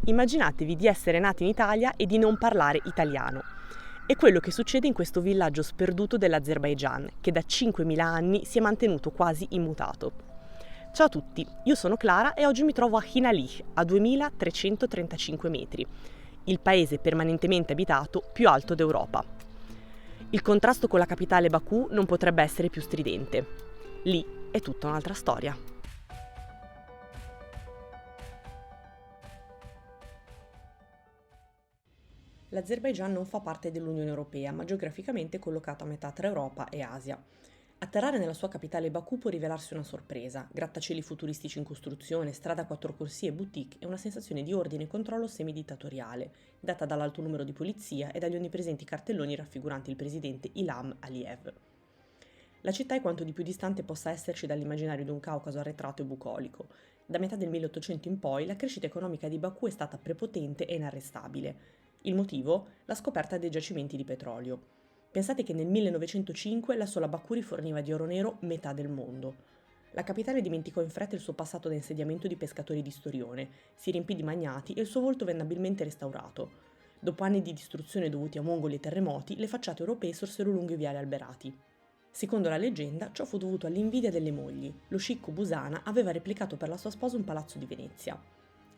Immaginatevi di essere nati in Italia e di non parlare italiano. È quello che succede in questo villaggio sperduto dell'Azerbaigian, che da 5.000 anni si è mantenuto quasi immutato. Ciao a tutti, io sono Clara e oggi mi trovo a Hinalih, a 2335 metri, il paese permanentemente abitato più alto d'Europa. Il contrasto con la capitale Baku non potrebbe essere più stridente. Lì è tutta un'altra storia. L'Azerbaigian non fa parte dell'Unione Europea, ma geograficamente è collocato a metà tra Europa e Asia. Atterrare nella sua capitale Baku può rivelarsi una sorpresa. Grattacieli futuristici in costruzione, strada a quattro corsie e boutique e una sensazione di ordine e controllo semidittatoriale, data dall'alto numero di polizia e dagli onnipresenti cartelloni raffiguranti il presidente Ilham Aliyev. La città è quanto di più distante possa esserci dall'immaginario di un Caucaso arretrato e bucolico. Da metà del 1800 in poi la crescita economica di Baku è stata prepotente e inarrestabile. Il motivo? La scoperta dei giacimenti di petrolio. Pensate che nel 1905 la sola Baku riforniva di oro nero metà del mondo. La capitale dimenticò in fretta il suo passato da insediamento di pescatori di storione, si riempì di magnati e il suo volto venne abilmente restaurato. Dopo anni di distruzione dovuti a mongoli e terremoti, le facciate europee sorsero lunghi viali alberati. Secondo la leggenda, ciò fu dovuto all'invidia delle mogli. Lo scicco Busana aveva replicato per la sua sposa un palazzo di Venezia.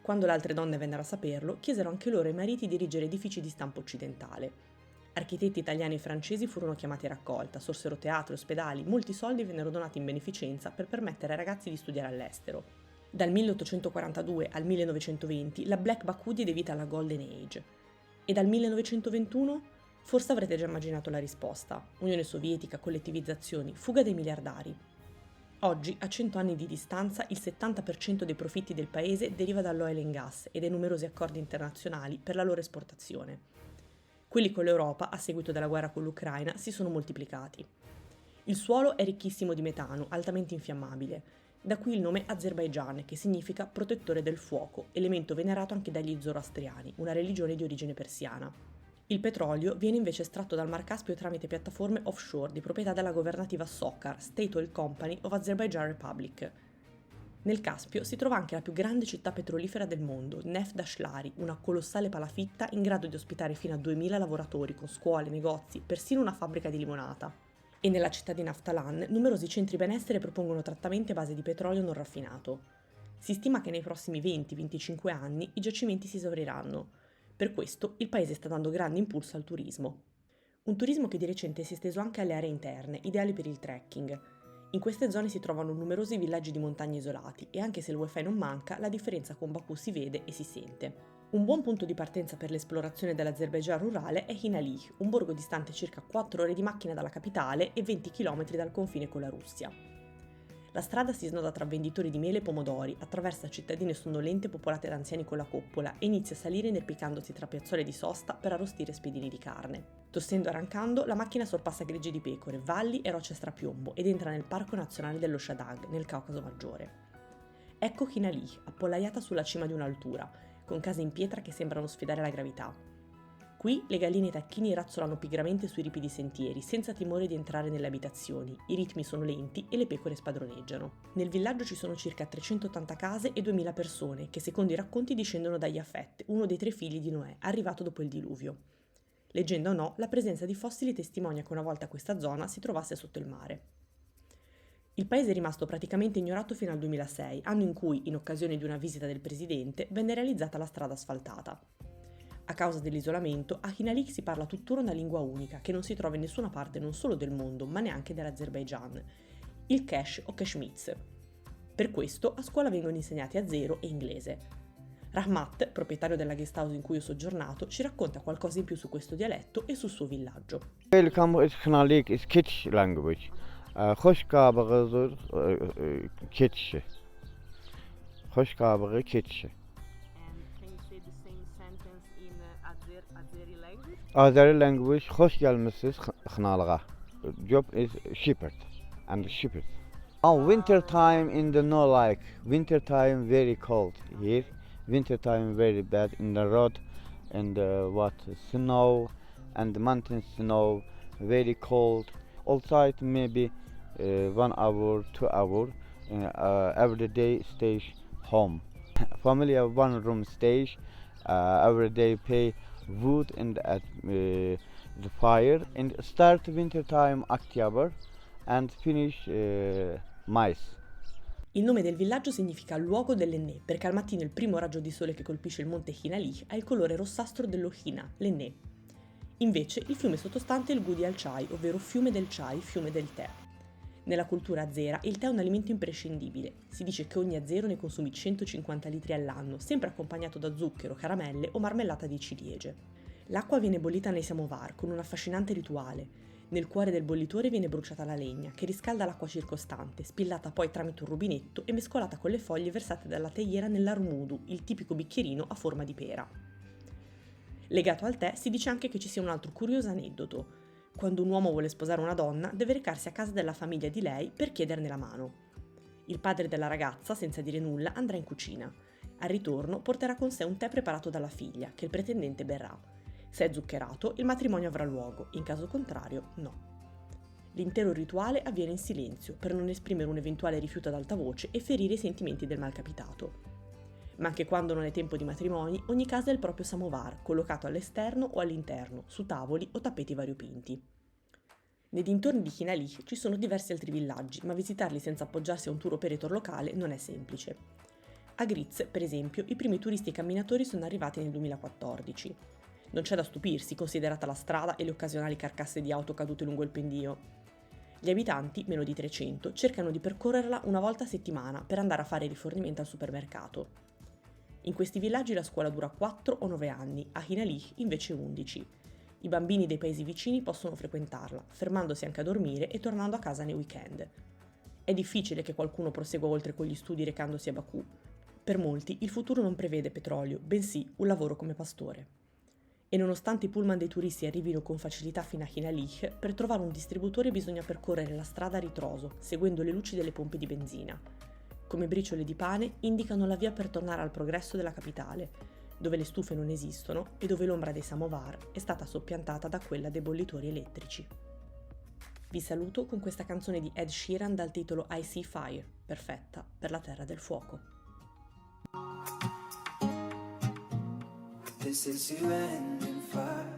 Quando le altre donne vennero a saperlo, chiesero anche loro ai mariti di erigere edifici di stampo occidentale. Architetti italiani e francesi furono chiamati a raccolta, sorsero teatri, ospedali, molti soldi vennero donati in beneficenza per permettere ai ragazzi di studiare all'estero. Dal 1842 al 1920 la Black Baku diede vita alla Golden Age. E dal 1921? Forse avrete già immaginato la risposta. Unione Sovietica, collettivizzazioni, fuga dei miliardari. Oggi, a 100 anni di distanza, il 70% dei profitti del paese deriva dall'oil and gas e dai numerosi accordi internazionali per la loro esportazione. Quelli con l'Europa, a seguito della guerra con l'Ucraina, si sono moltiplicati. Il suolo è ricchissimo di metano, altamente infiammabile. Da qui il nome Azerbaigian, che significa protettore del fuoco, elemento venerato anche dagli zoroastriani, una religione di origine persiana. Il petrolio viene invece estratto dal Mar Caspio tramite piattaforme offshore di proprietà della governativa SOCAR, State Oil Company of Azerbaijan Republic. Nel Caspio si trova anche la più grande città petrolifera del mondo, Neft Dashlari, una colossale palafitta in grado di ospitare fino a 2000 lavoratori con scuole, negozi, persino una fabbrica di limonata. E nella città di Naftalan numerosi centri benessere propongono trattamenti a base di petrolio non raffinato. Si stima che nei prossimi 20-25 anni i giacimenti si esauriranno. Per questo il paese sta dando grande impulso al turismo. Un turismo che di recente si è esteso anche alle aree interne, ideali per il trekking. In queste zone si trovano numerosi villaggi di montagna isolati e anche se il wifi non manca, la differenza con Baku si vede e si sente. Un buon punto di partenza per l'esplorazione dell'Azerbaigian rurale è Hinalih, un borgo distante circa 4 ore di macchina dalla capitale e 20 km dal confine con la Russia. La strada si snoda tra venditori di mele e pomodori, attraversa cittadine sonnolente popolate da anziani con la coppola e inizia a salire inerpicandosi tra piazzole di sosta per arrostire spiedini di carne. Tossendo e arrancando, la macchina sorpassa greggi di pecore, valli e rocce strapiombo ed entra nel Parco Nazionale dello Shadag, nel Caucaso Maggiore. Ecco Hinalih, appollaiata sulla cima di un'altura, con case in pietra che sembrano sfidare la gravità. Qui le galline e i tacchini razzolano pigramente sui ripidi sentieri, senza timore di entrare nelle abitazioni, i ritmi sono lenti e le pecore spadroneggiano. Nel villaggio ci sono circa 380 case e 2000 persone, che secondo i racconti discendono da Yafet, uno dei 3 figli di Noè, arrivato dopo il diluvio. Leggenda o no, la presenza di fossili testimonia che una volta questa zona si trovasse sotto il mare. Il paese è rimasto praticamente ignorato fino al 2006, anno in cui, in occasione di una visita del presidente, venne realizzata la strada asfaltata. A causa dell'isolamento, a Hinalih si parla tuttora una lingua unica che non si trova in nessuna parte non solo del mondo, ma neanche dell'Azerbaigian, il Kesh o Keshmiz. Per questo a scuola vengono insegnati azero e inglese. Rahmat, proprietario della guest house in cui ho soggiornato, ci racconta qualcosa in più su questo dialetto e sul suo villaggio. Welcome to Hinalih is Kitch language. Hoş geldiniz Kitch. Hoş geldiniz Kitch. Azeri language, hoş gelmişsiniz Hınalığa. Job is shepherd and shepherd. Oh, winter time in the no like. Winter time very cold here. Winter time very bad in the road and snow and mountain snow very cold. Outside maybe 1 hour, 2 hour. Every day stay home. Family have one room stage Every day pay wood at the fire and start winter time October and finish mais. Il nome del villaggio significa luogo dell'Enné, perché al mattino il primo raggio di sole che colpisce il monte Hinalih ha il colore rossastro dello Hina, l'Enné. Invece il fiume sottostante è il Gudi al Chai, ovvero fiume del chai, fiume del tè. Nella cultura azera il tè è un alimento imprescindibile. Si dice che ogni azero ne consumi 150 litri all'anno, sempre accompagnato da zucchero, caramelle o marmellata di ciliegie. L'acqua viene bollita nei samovar con un affascinante rituale. Nel cuore del bollitore viene bruciata la legna, che riscalda l'acqua circostante, spillata poi tramite un rubinetto e mescolata con le foglie versate dalla teiera nell'armudu, il tipico bicchierino a forma di pera. Legato al tè si dice anche che ci sia un altro curioso aneddoto. Quando un uomo vuole sposare una donna, deve recarsi a casa della famiglia di lei per chiederne la mano. Il padre della ragazza, senza dire nulla, andrà in cucina. Al ritorno porterà con sé un tè preparato dalla figlia, che il pretendente berrà. Se è zuccherato, il matrimonio avrà luogo, in caso contrario, no. L'intero rituale avviene in silenzio, per non esprimere un eventuale rifiuto ad alta voce e ferire i sentimenti del malcapitato. Ma anche quando non è tempo di matrimoni, ogni casa ha il proprio samovar, collocato all'esterno o all'interno, su tavoli o tappeti variopinti. Nei dintorni di Hinalih ci sono diversi altri villaggi, ma visitarli senza appoggiarsi a un tour operator locale non è semplice. A Griz, per esempio, i primi turisti e camminatori sono arrivati nel 2014. Non c'è da stupirsi, considerata la strada e le occasionali carcasse di auto cadute lungo il pendio. Gli abitanti, meno di 300, cercano di percorrerla una volta a settimana per andare a fare rifornimento al supermercato. In questi villaggi la scuola dura 4 o 9 anni, a Hinalih invece 11. I bambini dei paesi vicini possono frequentarla, fermandosi anche a dormire e tornando a casa nei weekend. È difficile che qualcuno prosegua oltre con gli studi recandosi a Baku. Per molti il futuro non prevede petrolio, bensì un lavoro come pastore. E nonostante i pullman dei turisti arrivino con facilità fino a Hinalih, per trovare un distributore bisogna percorrere la strada a ritroso, seguendo le luci delle pompe di benzina. Come briciole di pane indicano la via per tornare al progresso della capitale, dove le stufe non esistono e dove l'ombra dei samovar è stata soppiantata da quella dei bollitori elettrici. Vi saluto con questa canzone di Ed Sheeran dal titolo I See Fire, perfetta per la terra del fuoco. This is to end in fire,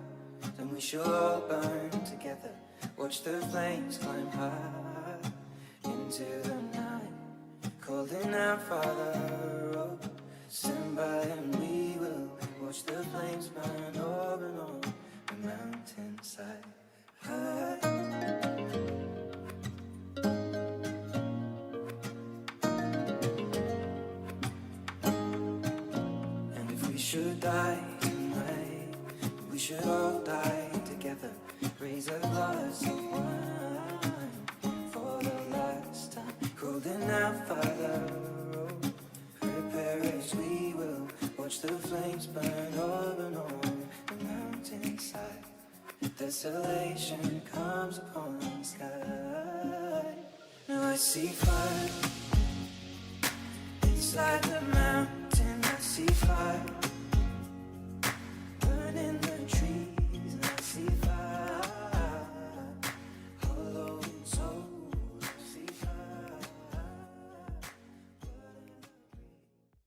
then we shall all burn together. Watch the flames climb high into the night, calling out Father, oh, stand by and we will watch the flames burn over and on the mountainside. And if we should die tonight, we should all die together. Raise a glass of wine for the last time, holding out Father, oh, prepare as we will watch the flames burn over and on the mountainside. Desolation comes upon the sky. Now I see fire inside the mountain. I see fire.